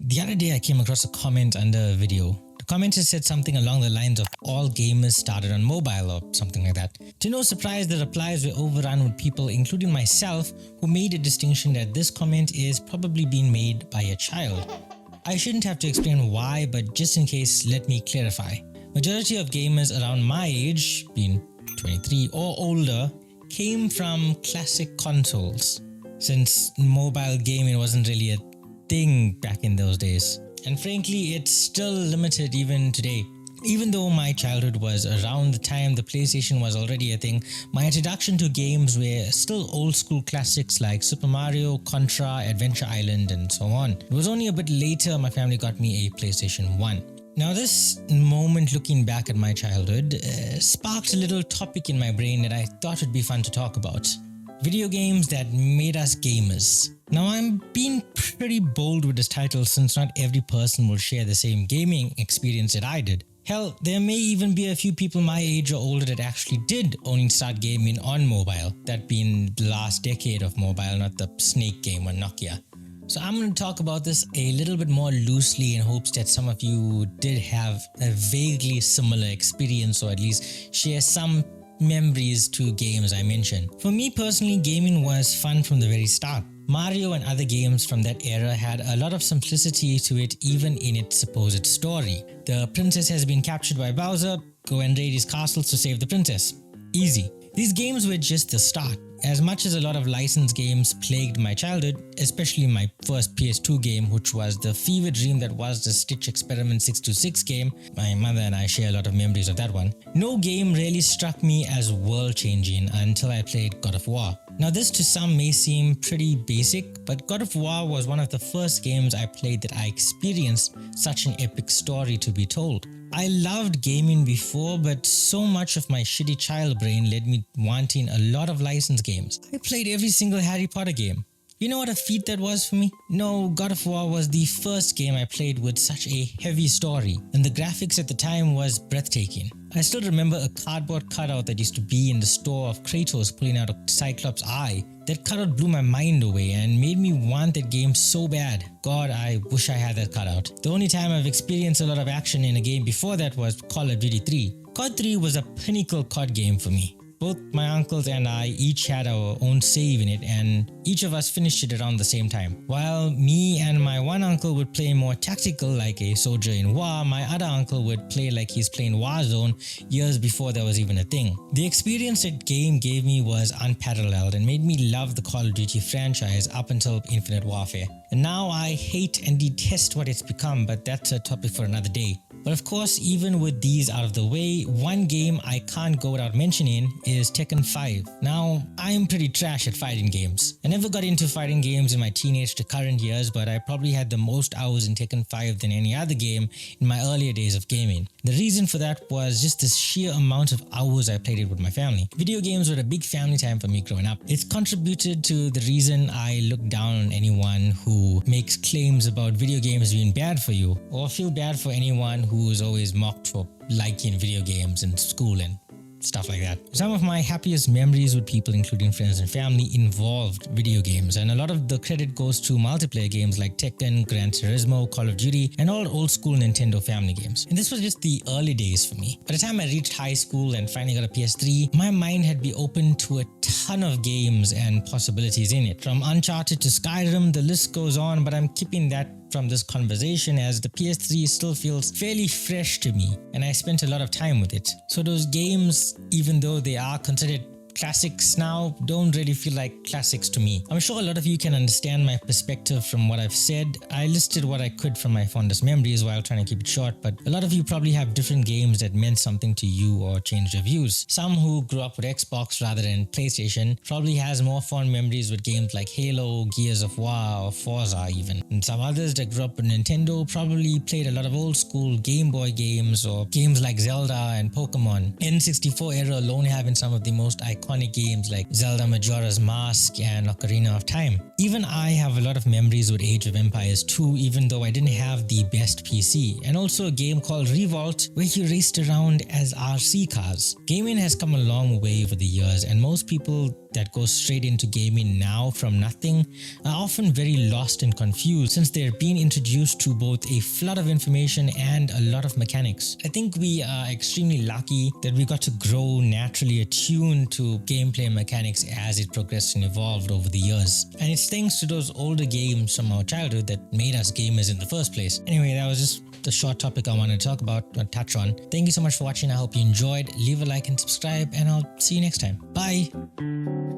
The other day I came across a comment under a video. The commenter said something along the lines of all gamers started on mobile or something like that. To no surprise, the replies were overrun with people, including myself, who made a distinction that this comment is probably being made by a child. I shouldn't have to explain why, but just in case, let me clarify. Majority of gamers around my age, being 23 or older, came from classic consoles, since mobile gaming wasn't really a thing back in those days. And frankly, it's still limited even today. Even though my childhood was around the time the PlayStation was already a thing, my introduction to games were still old school classics like Super Mario, Contra, Adventure Island and so on. It was only a bit later my family got me a PlayStation 1. Now this moment looking back at my childhood sparked a little topic in my brain that I thought would be fun to talk about. Video games that made us gamers. Now I'm being pretty bold with this title since not every person will share the same gaming experience that I did. Hell, there may even be a few people my age or older that actually did only start gaming on mobile, that being the last decade of mobile, not the Snake game on Nokia. So I'm going to talk about this a little bit more loosely in hopes that some of you did have a vaguely similar experience or at least share some memories to games I mentioned. For me personally, gaming was fun from the very start. Mario and other games from that era had a lot of simplicity to it even in its supposed story. The princess has been captured by Bowser, go and raid his castles to save the princess. Easy. These games were just the start. As much as a lot of licensed games plagued my childhood, especially my first PS2 game, which was the fever dream that was the Stitch Experiment 626 game, my mother and I share a lot of memories of that one, no game really struck me as world-changing until I played God of War. Now this to some may seem pretty basic, but God of War was one of the first games I played that I experienced such an epic story to be told. I loved gaming before, but so much of my shitty child brain led me wanting a lot of licensed games. I played every single Harry Potter game. You know what a feat that was for me? No, God of War was the first game I played with such a heavy story, and the graphics at the time was breathtaking. I still remember a cardboard cutout that used to be in the store of Kratos pulling out a Cyclops eye. That cutout blew my mind away and made me want that game so bad. God, I wish I had that cutout. The only time I've experienced a lot of action in a game before that was Call of Duty 3. COD 3 was a pinnacle COD game for me. Both my uncles and I each had our own save in it and each of us finished it around the same time. While me and my one uncle would play more tactical like a soldier in war, my other uncle would play like he's playing Warzone years before there was even a thing. The experience that game gave me was unparalleled and made me love the Call of Duty franchise up until Infinite Warfare. And now I hate and detest what it's become, but that's a topic for another day. But of course, even with these out of the way, one game I can't go without mentioning is Tekken 5. Now, I'm pretty trash at fighting games. I never got into fighting games in my teenage to current years, but I probably had the most hours in Tekken 5 than any other game in my earlier days of gaming. The reason for that was just the sheer amount of hours I played it with my family. Video games were a big family time for me growing up. It's contributed to the reason I look down on anyone who makes claims about video games being bad for you, or feel bad for anyone who is always mocked for liking video games in school and stuff like that. Some of my happiest memories with people, including friends and family, involved video games, and a lot of the credit goes to multiplayer games like Tekken, Gran Turismo, Call of Duty, and all old school Nintendo family games. And this was just the early days for me. By the time I reached high school and finally got a PS3, my mind had been open to a ton of games and possibilities in it. From Uncharted to Skyrim, the list goes on, but I'm keeping that from this conversation as the PS3 still feels fairly fresh to me and I spent a lot of time with it. So those games, even though they are considered classics now, don't really feel like classics to me. I'm sure a lot of you can understand my perspective from what I've said. I listed what I could from my fondest memories while trying to keep it short, but a lot of you probably have different games that meant something to you or changed your views. Some who grew up with Xbox rather than PlayStation probably has more fond memories with games like Halo, Gears of War, or Forza even. And some others that grew up with Nintendo probably played a lot of old school Game Boy games or games like Zelda and Pokemon. N64 era alone having some of the most iconic games like Zelda Majora's Mask and Ocarina of Time. Even I have a lot of memories with Age of Empires 2, even though I didn't have the best PC, and also a game called Revolt where you raced around as RC cars. Gaming has come a long way over the years and most people that go straight into gaming now from nothing are often very lost and confused since they're being introduced to both a flood of information and a lot of mechanics. I think we are extremely lucky that we got to grow naturally attuned to gameplay and mechanics as it progressed and evolved over the years. And it's thanks to those older games from our childhood that made us gamers in the first place. Anyway, that was just the short topic I wanted to talk about or touch on. Thank you so much for watching. I hope you enjoyed. Leave a like and subscribe, and I'll see you next time. Bye.